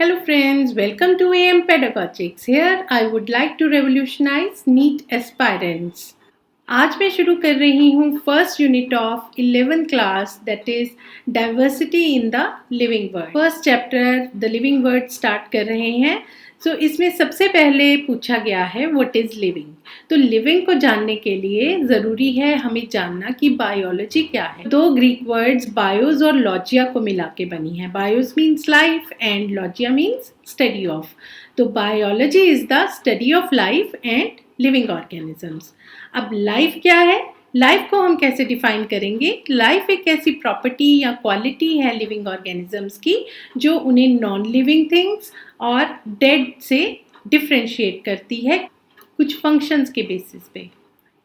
Hello friends, welcome to AM Pedagogics. Here I would like to revolutionize NEET aspirants. आज मैं शुरू कर रही हूँ first unit of 11th class that is diversity in the living word. First chapter the living word start कर रहे हैं। सो इसमें सबसे पहले पूछा गया है व्हाट इज लिविंग। तो लिविंग को जानने के लिए ज़रूरी है हमें जानना कि बायोलॉजी क्या है। दो ग्रीक वर्ड्स बायोस और लॉजिया को मिला के बनी है। Bios means life and logia means study of. तो biology is the study of life and living organisms. अब लाइफ क्या है, लाइफ को हम कैसे डिफाइन करेंगे। लाइफ एक ऐसी प्रॉपर्टी या क्वालिटी है लिविंग ऑर्गेनिजम्स की जो उन्हें नॉन लिविंग थिंग्स और डेड से डिफ्रेंशिएट करती है कुछ फंक्शंस के बेसिस पे।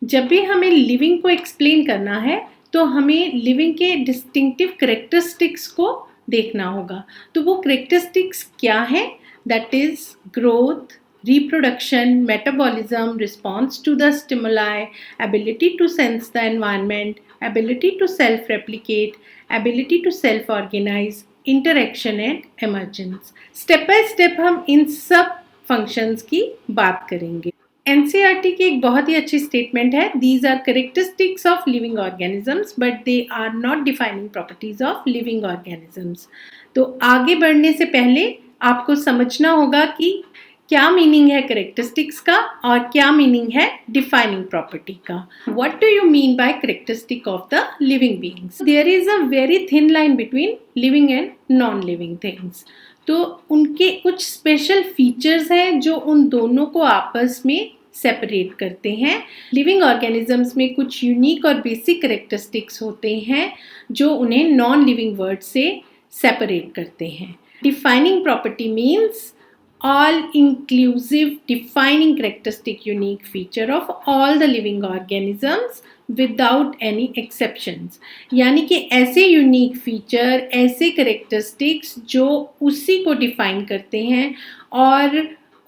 जब भी हमें लिविंग को एक्सप्लेन करना है तो हमें लिविंग के डिस्टिंक्टिव करेक्टरिस्टिक्स को देखना होगा। तो वो करेक्टरिस्टिक्स क्या है, that is growth, reproduction, metabolism, response to the stimuli, ability to sense the environment, ability to self-replicate, ability to self-organize, interaction and emergence. Step by step हम इन सब functions की बात करेंगे। NCERT की एक बहुत ही अच्छी स्टेटमेंट है, these are characteristics of living organisms but they are not defining properties of living organisms. तो आगे बढ़ने से पहले आपको समझना होगा कि क्या मीनिंग है करेक्टरिस्टिक्स का और क्या मीनिंग है डिफाइनिंग प्रॉपर्टी का। What do you mean by characteristic of the living beings. There is a very thin line between living and non living things. तो उनके कुछ स्पेशल फीचर्स हैं जो उन दोनों को आपस में सेपरेट करते हैं। लिविंग ऑर्गेनिजम्स में कुछ यूनिक और बेसिक करेक्टरिस्टिक्स होते हैं जो उन्हें नॉन लिविंग वर्ड से सेपरेट करते हैं। Defining property means all inclusive defining characteristic unique feature of all the living organisms without any exceptions। यानी कि ऐसे यूनिक फीचर, ऐसे करेक्टरिस्टिक्स जो उसी को डिफाइन करते हैं और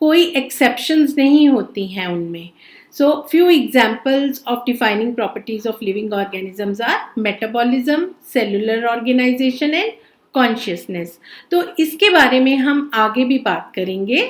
कोई एक्सेप्शंस नहीं होती हैं उनमें। So few examples of defining properties of living organisms are metabolism, cellular organization and consciousness. तो इसके बारे में हम आगे भी बात करेंगे।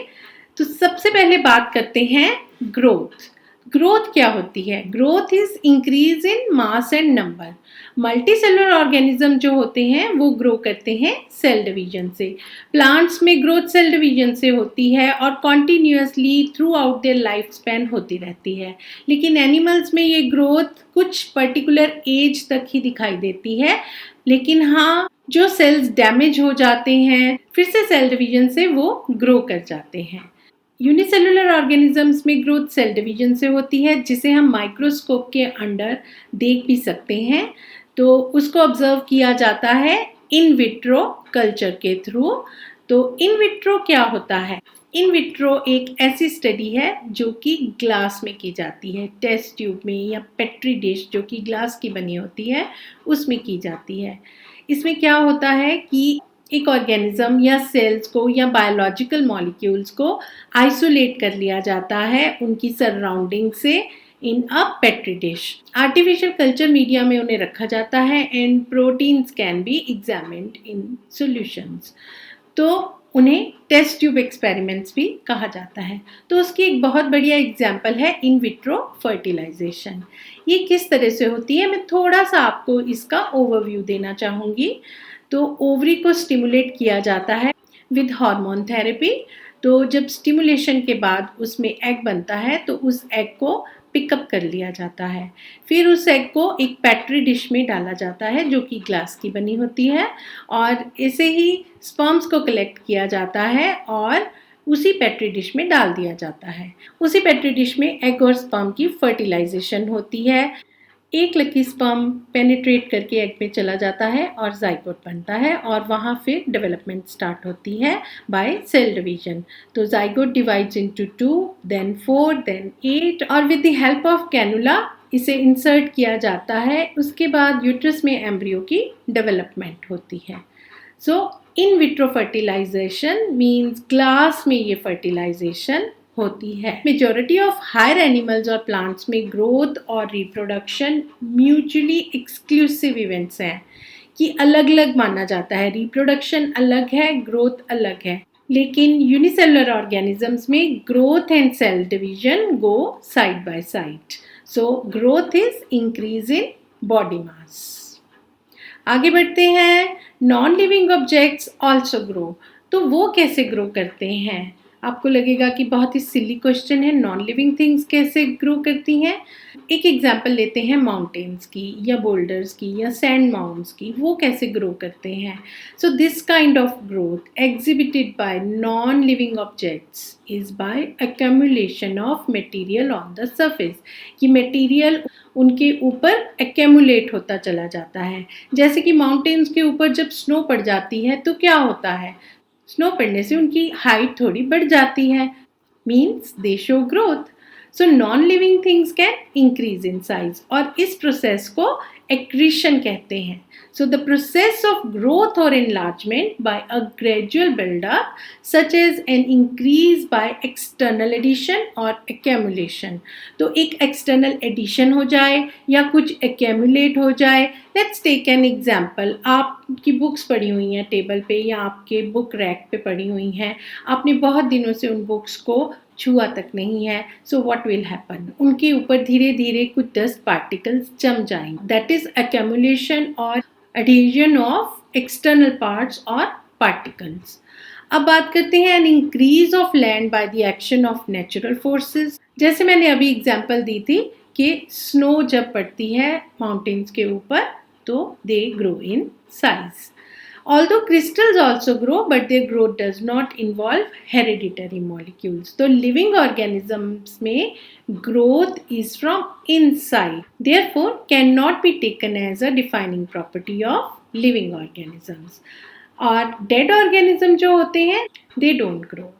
तो सबसे पहले बात करते हैं ग्रोथ। ग्रोथ क्या होती है? Growth is increase in mass and number. Multi cellular organism जो होते हैं वो ग्रो करते हैं सेल डिवीजन से। प्लांट्स में ग्रोथ सेल डिवीजन से होती है और continuously through out their life span होती रहती है। लेकिन एनिमल्स में ये ग्रोथ कुछ पर्टिकुलर एज तक ही दिखाई देती है। लेकिन हाँ, जो सेल्स डैमेज हो जाते हैं फिर से सेल डिवीजन से वो ग्रो कर जाते हैं। यूनिसेलुलर ऑर्गेनिजम्स में ग्रोथ सेल डिवीजन से होती है जिसे हम माइक्रोस्कोप के अंडर देख भी सकते हैं। तो उसको ऑब्जर्व किया जाता है इन विट्रो कल्चर के थ्रू। तो इन विट्रो क्या होता है? इन विट्रो एक ऐसी स्टडी है जो कि ग्लास में की जाती है, टेस्ट ट्यूब में या पेट्री डिश जो कि ग्लास की बनी होती है उसमें की जाती है। इसमें क्या होता है कि एक ऑर्गेनिज्म या सेल्स को या बायोलॉजिकल मॉलिक्यूल्स को आइसोलेट कर लिया जाता है उनकी सराउंडिंग से in a petri dish. Artificial culture media में उन्हें रखा जाता है and proteins can be examined in solutions. तो उन्हें टेस्ट ट्यूब एक्सपेरिमेंट्स भी कहा जाता है। तो उसकी एक बहुत बढ़िया एग्जाम्पल है इन विट्रो फर्टिलाइजेशन। ये किस तरह से होती है मैं थोड़ा सा आपको इसका ओवरव्यू देना चाहूँगी। तो ओवरी को स्टिमुलेट किया जाता है विद हार्मोन थेरेपी। तो जब स्टिमुलेशन के बाद उसमें एग बनता है तो उस एग को पिकअप कर लिया जाता है। फिर उस एग को एक पेट्री डिश में डाला जाता है जो कि ग्लास की बनी होती है और ऐसे ही स्पर्म्स को कलेक्ट किया जाता है और उसी पेट्री डिश में डाल दिया जाता है। उसी पेट्री डिश में एग और स्पर्म की फर्टिलाइजेशन होती है। एक लकी स्पर्म पेनिट्रेट करके एग में चला जाता है और जाइगोट बनता है और वहाँ फिर डेवलपमेंट स्टार्ट होती है बाय सेल डिवीजन। तो zygote divides into 2, then 4, then 8 और with the help of cannula इसे इंसर्ट किया जाता है। उसके बाद यूट्रस में एम्ब्रियो की डेवलपमेंट होती है। So in vitro fertilization means glass में ये फर्टिलाइजेशन होती है। मेजॉरिटी ऑफ हायर एनिमल्स और प्लांट्स में ग्रोथ और रिप्रोडक्शन म्यूचुअली एक्सक्लूसिव इवेंट्स हैं कि अलग अलग माना जाता है। रिप्रोडक्शन अलग है, ग्रोथ अलग है। लेकिन यूनिसेलुलर ऑर्गेनिजम्स में growth and cell division go side by side. So growth is increase in body mass. आगे बढ़ते हैं. Non living objects also grow. तो वो कैसे ग्रो करते हैं? आपको लगेगा कि बहुत ही सिली क्वेश्चन है, नॉन लिविंग थिंग्स कैसे ग्रो करती हैं. एक एग्जाम्पल लेते हैं माउंटेन्स की या बोल्डर्स की या सैंड माउंट्स की. वो कैसे ग्रो करते हैं? So this kind of growth exhibited by non living objects is by accumulation of material on the surface. कि मटेरियल उनके ऊपर एक्यूमुलेट होता चला जाता है. जैसे कि माउंटेन्स के ऊपर जब स्नो पड़ जाती है तो क्या होता है? स्नो पड़ने से उनकी हाइट थोड़ी बढ़ जाती है. Means they show growth. So non living things can increase in size और इस प्रोसेस को एक्रीशन कहते हैं. So the process of growth or enlargement by a gradual build-up such as an increase by external addition or accumulation. तो एक external addition हो जाए या कुछ accumulate हो जाए. Let's take an example. आपकी बुक्स पड़ी हुई हैं टेबल पे या आपके बुक रैक पे पड़ी हुई हैं. आपने बहुत दिनों से उन बुक्स को छुआ तक नहीं है. So what will happen? उनके ऊपर धीरे धीरे कुछ डस्ट पार्टिकल्स जम जाएंगे. दैट इज accumulation और adhesion of external parts or particles. अब बात करते हैं an increase of land by the action of natural forces. जैसे मैंने अभी एग्जाम्पल दी थी कि स्नो जब पड़ती है माउंटेन्स के ऊपर तो they grow in size. Although crystals also grow, but their growth does not involve hereditary molecules. तो living organisms में growth is from inside. Therefore, cannot be taken as a defining property of living organisms. और dead organism जो होते हैं, they don't grow.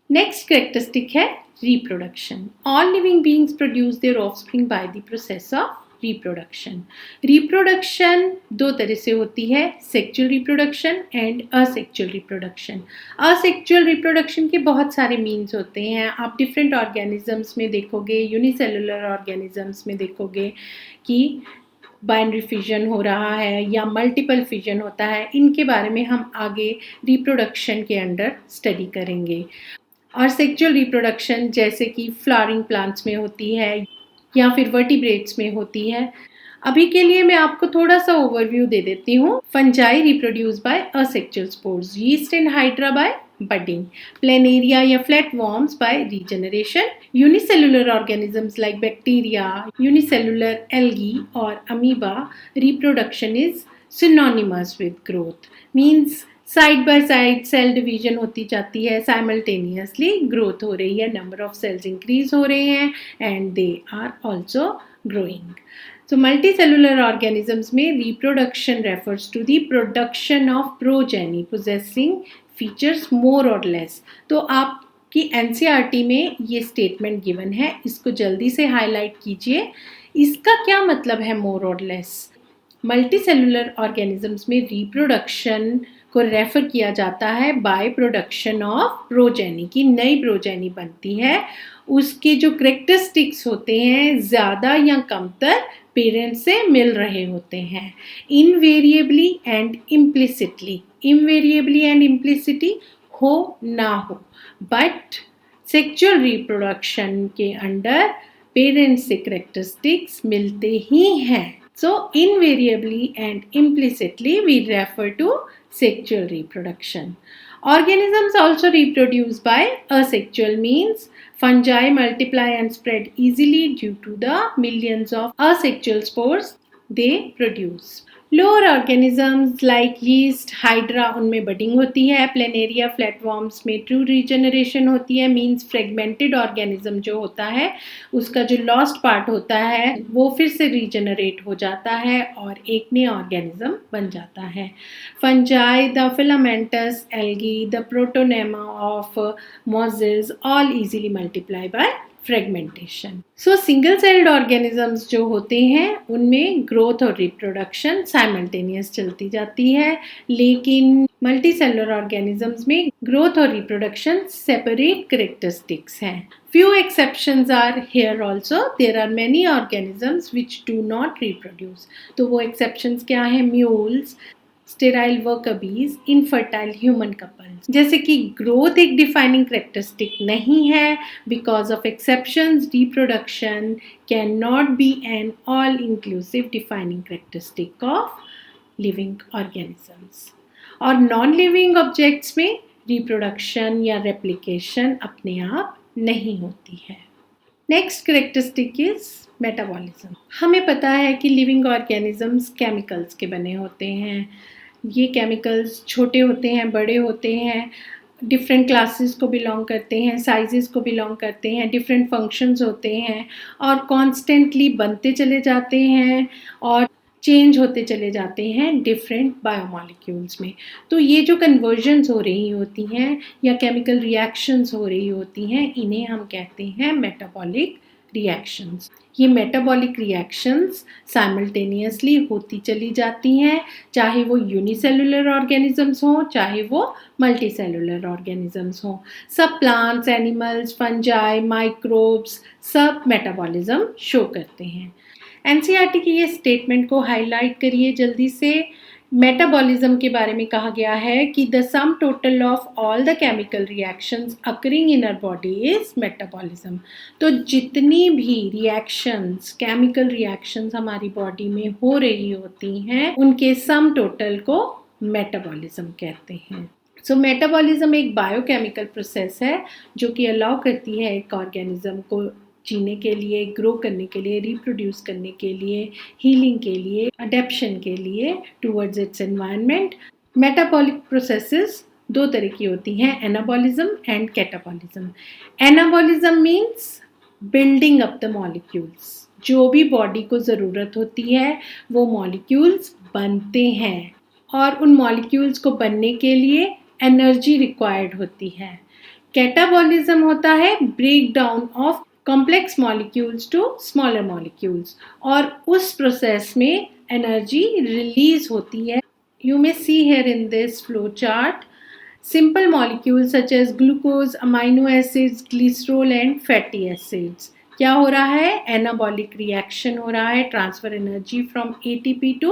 Next characteristic है reproduction. All living beings produce their offspring by the process of reproduction. Reproduction दो तरह से होती है, sexual reproduction and asexual reproduction. Asexual reproduction के बहुत सारे मीन्स होते हैं. आप डिफरेंट ऑर्गेनिजम्स में देखोगे, यूनिसेलुलर ऑर्गेनिजम्स में देखोगे कि बाइनरी फिजन हो रहा है या मल्टीपल फिजन होता है. इनके बारे में हम आगे रिप्रोडक्शन के अंडर स्टडी करेंगे. और सेक्चुअल रिप्रोडक्शन जैसे कि फ्लावरिंग प्लांट्स में होती है या फिर वर्टिब्रेट्स में होती है. अभी के लिए मैं आपको थोड़ा सा ओवरव्यू दे देती हूँ. Fungi reproduce by asexual spores, yeast and hydra by budding, planaria या flatworms by regeneration, unicellular organisms like bacteria, unicellular algae or amoeba. Reproduction is synonymous with growth, means side by side cell division होती जाती है, simultaneously growth हो रही है, number of sales increase हो रहे हैं and they are also growing. So multicellular organisms में reproduction refers to the production of progeny possessing features more or less. तो आपकी NCERT में ये स्टेटमेंट गिवन है, इसको जल्दी से हाईलाइट कीजिए. इसका क्या मतलब है more or less? Multicellular organisms में रिप्रोडक्शन को रेफर किया जाता है बाय प्रोडक्शन ऑफ प्रोजेनी, की नई प्रोजेनी बनती है. उसके जो करेक्टरिस्टिक्स होते हैं ज़्यादा या कमतर पेरेंट्स से मिल रहे होते हैं. Invariably and implicitly, invariably and implicitly हो ना हो, बट सेक्चुअल रिप्रोडक्शन के अंडर पेरेंट्स से करेक्टरिस्टिक्स मिलते ही हैं. So invariably and implicitly we refer to sexual reproduction. Organisms also reproduce by asexual means. Fungi multiply and spread easily due to the millions of asexual spores they produce. Lower organisms like yeast, hydra, उनमें budding होती है. Planaria, flatworms में true regeneration होती है. Means fragmented organism जो होता है उसका जो लॉस्ट पार्ट होता है वो फिर से रीजनरेट हो जाता है और एक नया ऑर्गेनिज्म बन जाता है. Fungi, the filamentous algae, the protonema of Moses all easily multiply by fragmentation. So single celled organisms जो होते हैं उनमें ग्रोथ और रिप्रोडक्शन साइमल्टेनियस चलती जाती है, लेकिन मल्टीसेलुलर ऑर्गेनिजम्स में ग्रोथ और रिप्रोडक्शन सेपरेट करेक्टरिस्टिक्स हैं. Few exceptions are here also. There are many organisms which do not reproduce. तो वो exceptions क्या हैं? Mules, sterile worker bees, infertile human couples. जैसे कि growth एक defining characteristic नहीं है, because of exceptions, reproduction cannot be an all-inclusive defining characteristic of living organisms. और non-living objects में reproduction या replication अपने आप नहीं होती है. Next characteristic is metabolism. हमें पता है कि लिविंग ऑर्गेनिजम्स केमिकल्स के बने होते हैं. ये केमिकल्स छोटे होते हैं, बड़े होते हैं, डिफरेंट क्लासेस को बिलोंग करते हैं, साइजेस को बिलोंग करते हैं, डिफरेंट फंक्शंस होते हैं और कॉन्स्टेंटली बनते चले जाते हैं और चेंज होते चले जाते हैं डिफरेंट बायोमॉलिक्यूल्स में. तो ये जो कन्वर्जन्स हो रही होती हैं या केमिकल रिएक्शंस हो रही होती हैं, इन्हें हम कहते हैं मेटाबॉलिक रिएक्शंस. ये मेटाबॉलिक रिएक्शंस साइमल्टेनियसली होती चली जाती हैं, चाहे वो यूनिसेलुलर ऑर्गेनिजम्स हों, चाहे वो मल्टीसेलुलर ऑर्गेनिजम्स हों. सब प्लांट्स, एनिमल्स, फंजाई, माइक्रोब्स सब मेटाबॉलिज्म शो करते हैं. एनसीईआरटी की ये स्टेटमेंट को हाईलाइट करिए जल्दी से. मेटाबॉलिज्म के बारे में कहा गया है कि the sum total of all the chemical reactions occurring in our body is metabolism. तो जितनी भी रिएक्शंस, केमिकल रिएक्शंस हमारी बॉडी में हो रही होती हैं, उनके सम टोटल को मेटाबॉलिज्म कहते हैं. सो मेटाबॉलिज्म एक बायोकेमिकल प्रोसेस है जो कि अलाउ करती है एक ऑर्गेनिज्म को जीने के लिए, ग्रो करने के लिए, रिप्रोड्यूस करने के लिए, हीलिंग के लिए, अडेप्शन के लिए towards its environment. Metabolic processes दो तरह की होती हैं, anabolism and catabolism. Anabolism means building up the molecules. जो भी बॉडी को ज़रूरत होती है वो मॉलिक्यूल्स बनते हैं और उन मॉलिक्यूल्स को बनने के लिए एनर्जी रिक्वायर्ड होती है. कैटाबॉलिज्म होता है break down of complex molecules to smaller molecules और उस प्रोसेस में एनर्जी रिलीज होती है. You may see here in this flow chart simple molecules such as glucose, amino acids, glycerol and fatty acids. क्या हो रहा है? एनाबॉलिक रिएक्शन हो रहा है, transfer energy from ATP to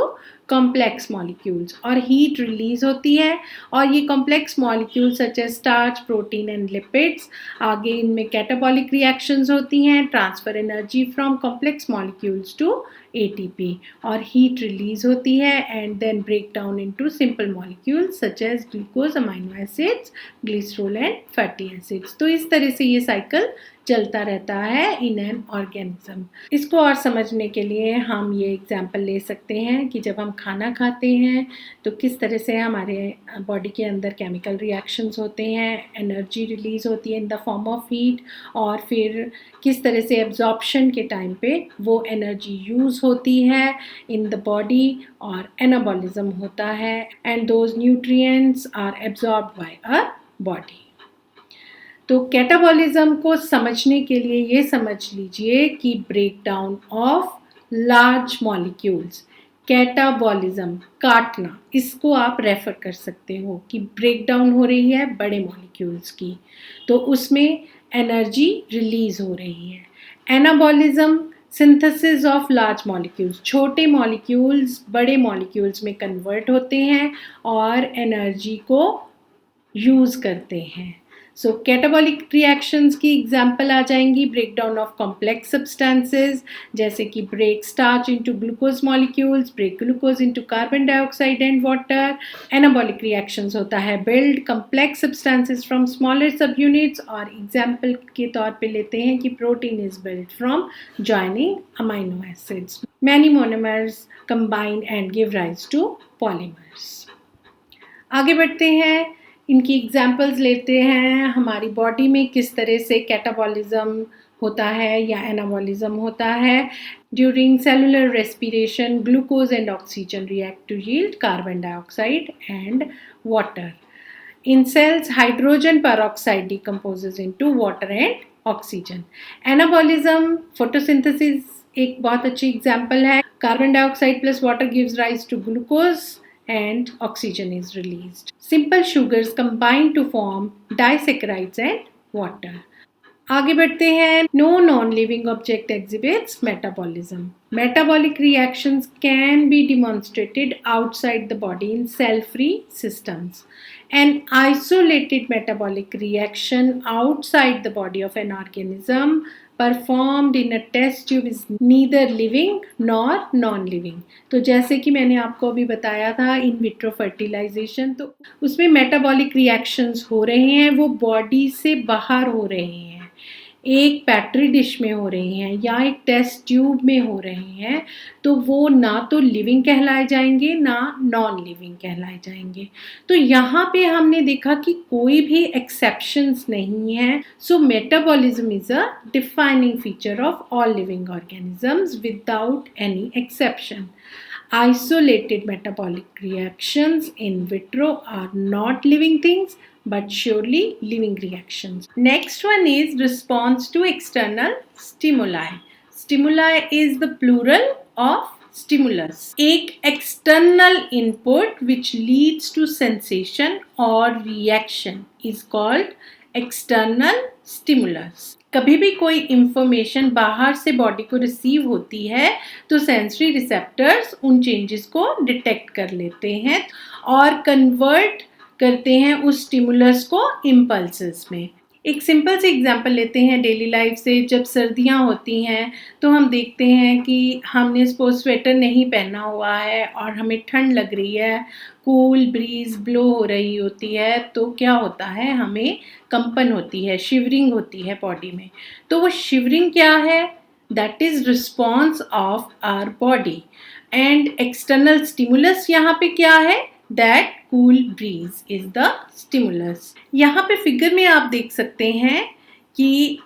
complex molecules और हीट रिलीज होती है. और ये complex molecules such as starch, protein and lipids, आगे इनमें कैटाबॉलिक रिएक्शंस होती हैं, transfer energy from complex molecules to ATP और हीट रिलीज होती है and then break down into simple molecules such as glucose, amino acids, glycerol and fatty acids. तो इस तरह से ये साइकिल चलता रहता है इन एन ऑर्गेनिज्म. इसको और समझने के लिए हम ये एग्जाम्पल ले सकते हैं कि जब हम खाना खाते हैं तो किस तरह से हमारे बॉडी के अंदर केमिकल रिएक्शंस होते हैं, एनर्जी रिलीज होती है in the form of heat और फिर किस तरह से एब्जॉर्प्शन के टाइम पे वो एनर्जी यूज़ होती है इन द बॉडी और एनाबॉलिज्म होता है and those nutrients are absorbed by a body. तो कैटाबॉलिज्म को समझने के लिए ये समझ लीजिए कि break down of large molecules, catabolism काटना, इसको आप रेफर कर सकते हो कि ब्रेक डाउन हो रही है बड़े मॉलिक्यूल्स की, तो उसमें एनर्जी रिलीज हो रही है. Anabolism synthesis of large molecules, छोटे मॉलिक्यूल्स बड़े मॉलिक्यूल्स में कन्वर्ट होते हैं और एनर्जी को यूज़ करते हैं. सो कैटाबॉलिक रिएक्शंस की एग्जाम्पल आ जाएंगी break down of complex substances, जैसे कि break starch into glucose molecules, break glucose into carbon dioxide and water. Anabolic reactions होता है build complex substances from smaller subunits example के तौर पे लेते हैं कि protein is build from joining amino acids. Many monomers combine and give rise to polymers. आगे बढ़ते हैं, इनकी एग्जाम्पल्स लेते हैं. हमारी बॉडी में किस तरह से कैटाबॉलिज्म होता है या एनाबॉलिज्म होता है. During cellular respiration glucose and oxygen react to yield carbon dioxide and water. In cells hydrogen peroxide decomposes into water and oxygen. Anabolism photosynthesis एक बहुत अच्छी एग्जाम्पल है. Carbon dioxide plus water gives rise to glucose and oxygen is released. Simple sugars combine to form disaccharides and water. आगे बढ़ते हैं. No non living object exhibits metabolism. Metabolic reactions can be demonstrated outside the body in cell-free systems. An isolated metabolic reaction outside the body of an organism performed in a test tube is neither living nor non-living. तो जैसे कि मैंने आपको अभी बताया था इन vitro fertilisation, तो उसमें मेटाबॉलिक रिएक्शंस हो रहे हैं, वो बॉडी से बाहर हो रहे हैं, एक पैट्री डिश में हो रही हैं या एक टेस्ट ट्यूब में हो रहे हैं, तो वो ना तो लिविंग कहलाए जाएंगे ना नॉन लिविंग कहलाए जाएंगे. तो यहाँ पे हमने देखा कि कोई भी एक्सेप्शंस नहीं है. So metabolism is a defining feature of all living organisms without any exception. Isolated metabolic reactions in vitro are not living things but surely living reactions. Next one is response to external stimuli. Stimuli is the plural of stimulus. एक external input which leads to sensation or reaction is called external stimulus. कभी भी कोई information बाहर से body को receive होती है तो सेंसरी रिसेप्टर्स उन चेंजेस को डिटेक्ट कर लेते हैं और कन्वर्ट करते हैं उस स्टिमुलस को इम्पल्सेस में. एक सिंपल से एग्जांपल लेते हैं डेली लाइफ से. जब सर्दियां होती हैं तो हम देखते हैं कि हमने सपोज स्वेटर नहीं पहना हुआ है और हमें ठंड लग रही है, कूल ब्रीज ब्लो हो रही होती है, तो क्या होता है, हमें कंपन होती है, शिवरिंग होती है बॉडी में. तो वो शिवरिंग क्या है, that is response of our body. And external stimulus यहाँ पे क्या है, that cool breeze is the stimulus. यहाँ पे फिगर में आप देख सकते हैं कि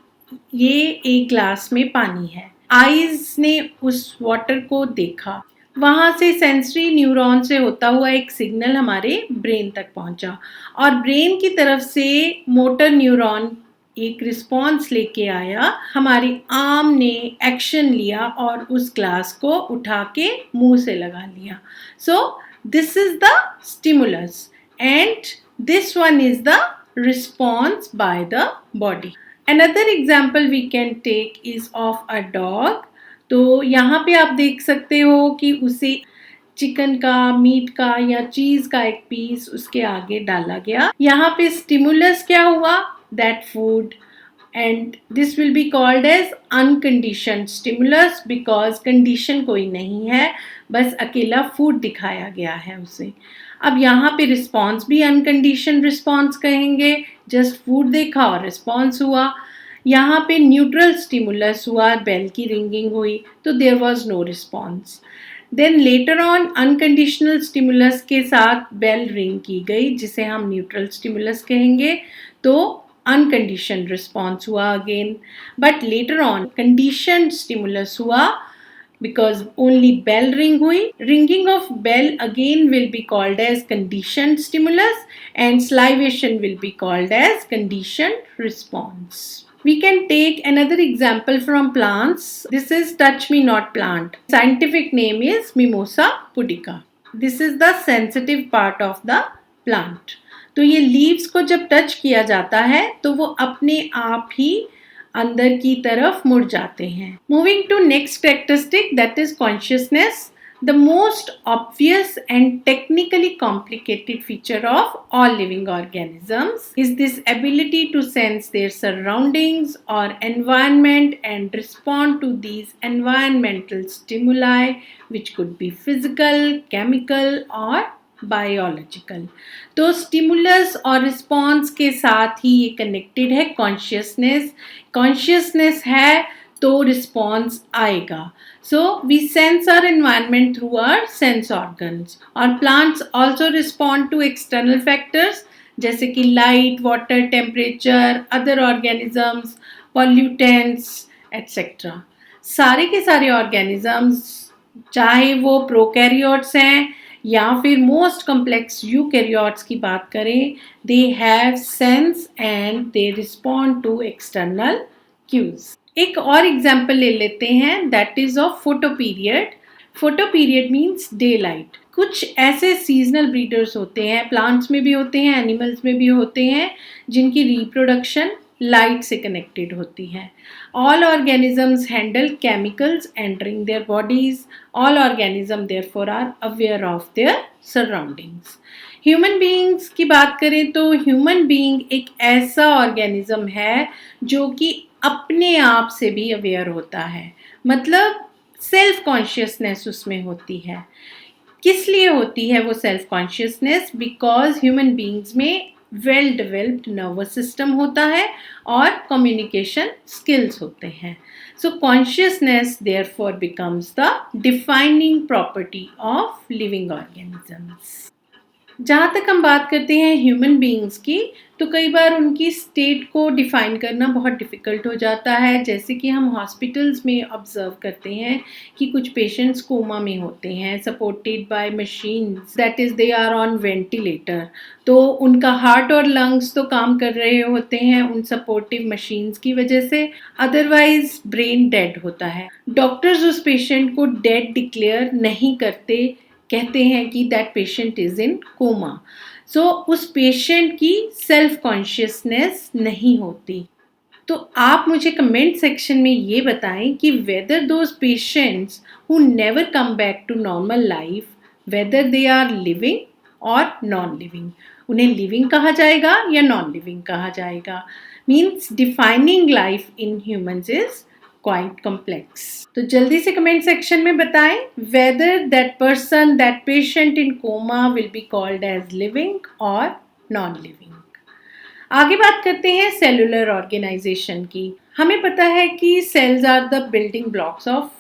ये एक ग्लास में पानी है. आईज ने उस वाटर को देखा, वहाँ से सेंसरी न्यूरॉन से होता हुआ एक सिग्नल हमारे ब्रेन तक पहुँचा और ब्रेन की तरफ से मोटर न्यूरॉन एक रिस्पॉन्स लेके आया. हमारी आर्म ने एक्शन लिया और उस ग्लास को उठा के मुंह से लगा लिया. सो this is the stimulus and this one is the response by the body. Another example we can take is of a dog. तो यहाँ पे आप देख सकते हो कि उसे चिकन का, मीट का या चीज़ का एक पीस उसके आगे डाला गया. यहाँ पे स्टिमुलस क्या हुआ, that food, and this will be called as unconditioned stimulus because condition कोई नहीं है, बस अकेला फूड दिखाया गया है उसे. अब यहाँ पे रिस्पॉन्स भी अनकंडीशन रिस्पॉन्स कहेंगे, जस्ट फूड देखा और रिस्पॉन्स हुआ. यहाँ पे न्यूट्रल स्टिमुलस हुआ, बेल की रिंगिंग हुई, तो there was no response. Then later on unconditional stimulus के साथ बेल रिंग की गई जिसे हम न्यूट्रल स्टिमुलस कहेंगे, तो unconditioned response हुआ again. But later on conditioned stimulus हुआ because only bell ring हुई. Ringing of bell again will be called as conditioned stimulus and salivation will be called as conditioned response. We can take another example from plants. This is touch me not plant. Scientific name is Mimosa pudica. This is the sensitive part of the plant. तो ये leaves को जब touch किया जाता है तो वो अपने आप ही अंदर की तरफ मुड़ जाते हैं. Moving to next characteristic that is consciousness. The most obvious and technically complicated feature of all living organisms is this ability to sense their surroundings और environment and respond to these environmental stimuli which could be physical, chemical और biological. तो stimulus और response के साथ ही ये connected है consciousness. Consciousness है तो रिस्पॉन्स आएगा. So we sense our environment through our sense organs और plants also respond to external factors जैसे कि light, water, temperature, other organisms, pollutants etcetera. सारे के सारे ऑर्गेनिजम्स चाहे वो प्रोकैरियोट्स हैं या फिर मोस्ट कम्प्लेक्स यूकैरियोट्स की बात करें, they have sense and they respond to external cues. एक और एग्जाम्पल ले लेते हैं that is of photoperiod. Photoperiod means daylight. कुछ ऐसे सीजनल ब्रीडर्स होते हैं, प्लांट्स में भी होते हैं, एनिमल्स में भी होते हैं, जिनकी रिप्रोडक्शन लाइट से कनेक्टेड होती है। All organisms handle chemicals entering their bodies. All organism therefore are aware of their surroundings. Human beings की बात करें तो ह्यूमन बीइंग एक ऐसा ऑर्गेनिज्म है जो कि अपने आप से भी अवेयर होता है, मतलब सेल्फ कॉन्शियसनेस उसमें होती है। किस लिए होती है वो self consciousness? Because human beings में वेल डेवलप्ड नर्वस सिस्टम होता है और कम्युनिकेशन स्किल्स होते हैं। सो consciousness therefore becomes the defining property of living organisms. जहाँ तक हम बात करते हैं ह्यूमन बीइंग्स की, तो कई बार उनकी स्टेट को डिफ़ाइन करना बहुत डिफ़िकल्ट हो जाता है। जैसे कि हम हॉस्पिटल्स में ऑब्ज़र्व करते हैं कि कुछ पेशेंट्स कोमा में होते हैं, supported by machines, that is they are on ventilator. तो उनका हार्ट और लंग्स तो काम कर रहे होते हैं उन सपोर्टिव मशीन्स की वजह से, अदरवाइज ब्रेन डेड होता है। डॉक्टर्स उस पेशेंट को डेड डिक्लेयर नहीं करते, कहते हैं कि that patient is in coma. So उस पेशेंट की सेल्फ कॉन्शियसनेस नहीं होती। तो आप मुझे कमेंट सेक्शन में ये बताएं कि whether those patients who never come back to normal life, whether they are living और नॉन लिविंग। उन्हें लिविंग कहा जाएगा या नॉन लिविंग कहा जाएगा? Means defining life in humans is quite complex. तो जल्दी से कमेंट सेक्शन में बताएं whether that person, that patient in coma will be called as living और नॉन लिविंग। आगे बात करते हैं सेलुलर ऑर्गेनाइजेशन की। हमें पता है कि cells are the building blocks of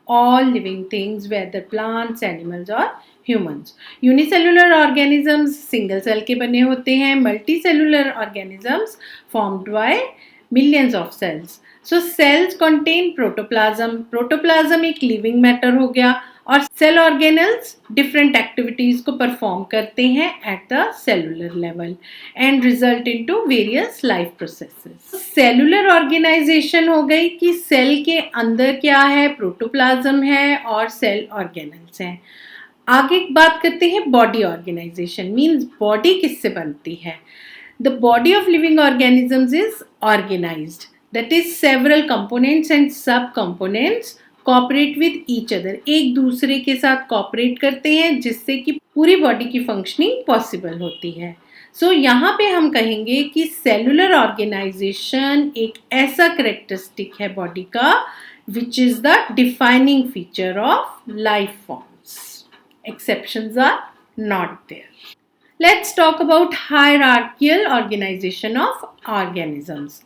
all living things, whether plants, animals और humans. Unicellular organisms single cell के बने होते हैं। Multicellular organisms formed by millions of cells. So cells contain protoplasm. Protoplasm एक लिविंग मैटर हो गया और cell organelles different activities को परफॉर्म करते हैं at the cellular level and result into various life processes. Cellular organisation हो गई कि सेल के अंदर क्या है, प्रोटोप्लाज्म है और सेल ऑर्गेनल्स हैं। आगे बात करते हैं बॉडी ऑर्गेनाइजेशन, मीन्स बॉडी किससे बनती है। The body of living organisms is organised, that is several components and sub components cooperate with each other. एक दूसरे के साथ कॉपरेट करते हैं जिससे कि पूरी बॉडी की फंक्शनिंग पॉसिबल होती है। सो यहाँ पे हम कहेंगे कि सेलुलर ऑर्गेनाइजेशन एक ऐसा करेक्टरिस्टिक है बॉडी का which is the defining feature of life forms. Exceptions are not there. Let's talk about hierarchical organization of organisms.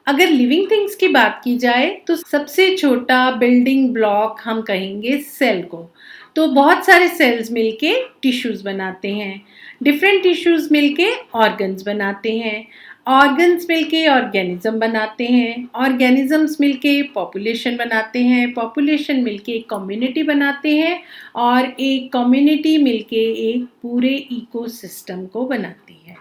अगर लिविंग थिंग्स की बात की जाए तो सबसे छोटा बिल्डिंग ब्लॉक हम कहेंगे सेल को। तो बहुत सारे सेल्स मिलके टिश्यूज बनाते हैं, डिफरेंट टिश्यूज मिलके ऑर्गन्स बनाते हैं, ऑर्गन्स मिलके ऑर्गेनिज्म बनाते हैं, ऑर्गेनिजम्स मिलके पॉपुलेशन बनाते हैं, पॉपुलेशन मिलके एक कम्युनिटी बनाते हैं और एक कम्युनिटी मिलके एक पूरे इकोसिस्टम को बनाती है।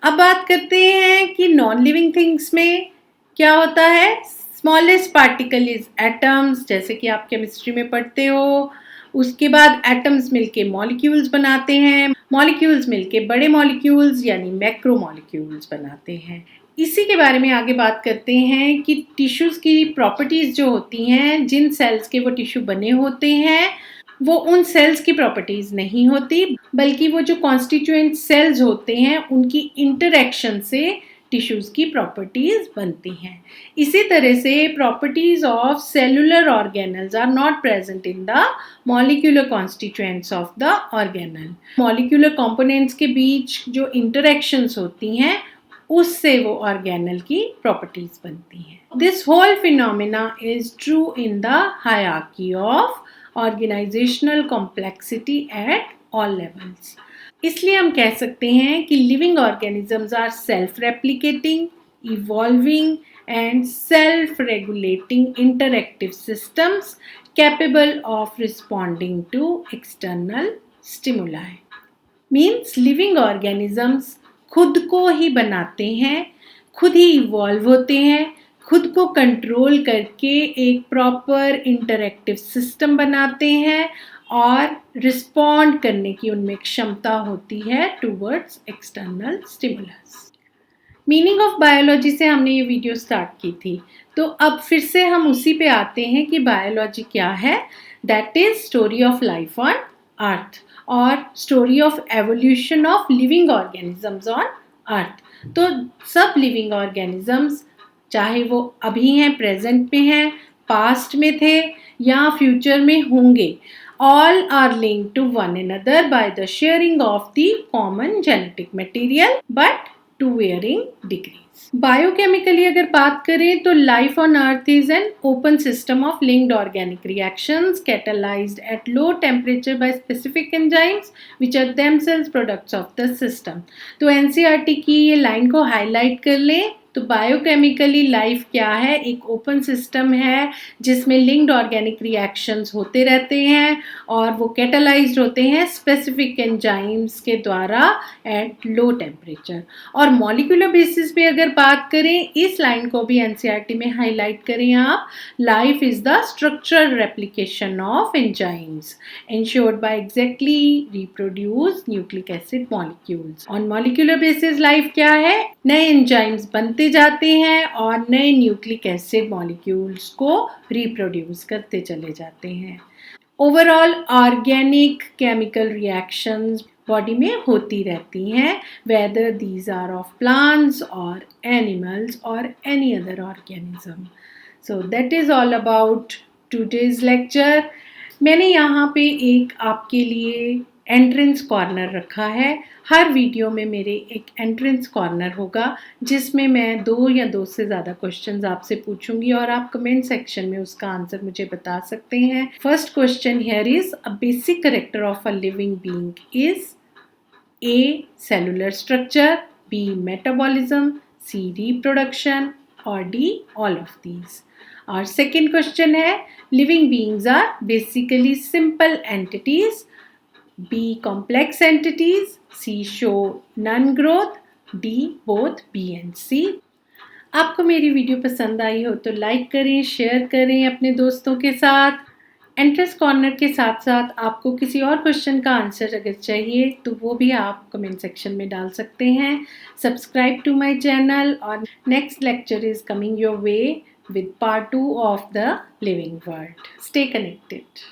अब बात करते हैं कि नॉन लिविंग थिंग्स में क्या होता है। स्मॉलेस्ट पार्टिकल इज एटम्स, जैसे कि आप केमिस्ट्री में पढ़ते हो। उसके बाद एटम्स मिलके मॉलिक्यूल्स बनाते हैं, मॉलिक्यूल्स मिलके बड़े मॉलिक्यूल्स यानी मैक्रो मॉलिक्यूल्स बनाते हैं। इसी के बारे में आगे बात करते हैं कि टिश्यूज़ की प्रॉपर्टीज़ जो होती हैं, जिन सेल्स के वो टिश्यू बने होते हैं वो उन सेल्स की प्रॉपर्टीज़ नहीं होती, बल्कि वो जो कॉन्स्टिट्यूएंट सेल्स होते हैं उनकी इंटरैक्शन से टिश्यूज़ की प्रॉपर्टीज़ बनती हैं। इसी तरह से properties of cellular organelles are not present in the molecular constituents of the organelle. Molecular components के बीच जो इंटरैक्शंस होती हैं उससे वो ऑर्गेनल की प्रॉपर्टीज़ बनती हैं। This whole phenomena is true in the hierarchy of organisational complexity at all levels. इसलिए हम कह सकते हैं कि living organisms are self replicating, evolving and self regulating interactive systems capable of responding to external stimuli. Means living organisms खुद को ही बनाते हैं, खुद ही इवॉल्व होते हैं, खुद को कंट्रोल करके एक प्रॉपर इंटरएक्टिव सिस्टम बनाते हैं और रिस्पॉन्ड करने की उनमें क्षमता होती है towards external stimulus. Meaning of biology से हमने ये वीडियो स्टार्ट की थी, तो अब फिर से हम उसी पे आते हैं कि बायोलॉजी क्या है. That is story of life on earth और story of evolution of living organisms on earth. तो सब लिविंग ऑर्गेनिजम्स, चाहे वो अभी हैं, प्रेजेंट में हैं, पास्ट में थे या फ्यूचर में होंगे, all are linked to one another by the sharing of the common genetic material but to varying degrees. Biochemically अगर बात करें तो life on earth is an open system of linked organic reactions catalyzed at low temperature by specific enzymes which are themselves products of the system. तो NCERT की ये line को highlight कर लें. तो बायोकेमिकली लाइफ क्या है? एक ओपन सिस्टम है जिसमें लिंक्ड ऑर्गेनिक रिएक्शंस होते रहते हैं और वो कैटालाइज्ड होते हैं स्पेसिफिक एंजाइम्स के द्वारा एट लो टेम्परेचर. और मॉलिक्यूलर बेसिस पे अगर बात करें, इस लाइन को भी एनसीईआरटी में हाईलाइट करें आप. Life is the structural replication of enzymes ensured by exactly reproduced nucleic acid molecules. On molecular basis life क्या है? नए एंजाइम्स बनते जाते हैं और नए न्यूक्लिक एसिड मॉलिक्यूल्स को रिप्रोड्यूस करते चले जाते हैं. Overall organic chemical reactions body में होती रहती हैं, whether these are of plants और एनिमल्स और any other organism. So that is all about today's lecture. मैंने यहाँ पे एक आपके लिए एंट्रेंस कॉर्नर रखा है. हर वीडियो में मेरे एक एंट्रेंस कॉर्नर होगा जिसमें मैं 2 या 2 से ज़्यादा क्वेश्चंस आपसे पूछूंगी और आप कमेंट सेक्शन में उसका आंसर मुझे बता सकते हैं. First question here is a basic character of a living being is A. Cellular structure, B. Metabolism, C. Reproduction और D. All of these. Our second question है living beings are basically simple entities, B. Complex entities, C. Show non-growth, D. Both B and C. आपको मेरी video पसंद आई हो तो like करें, share करें अपने दोस्तों के साथ. एंट्रेंस कॉर्नर के साथ साथ आपको किसी और क्वेश्चन का आंसर अगर चाहिए तो वो भी आप कमेंट सेक्शन में डाल सकते हैं. सब्सक्राइब टू माय चैनल और next lecture is coming your way with part 2 of the living world. Stay connected.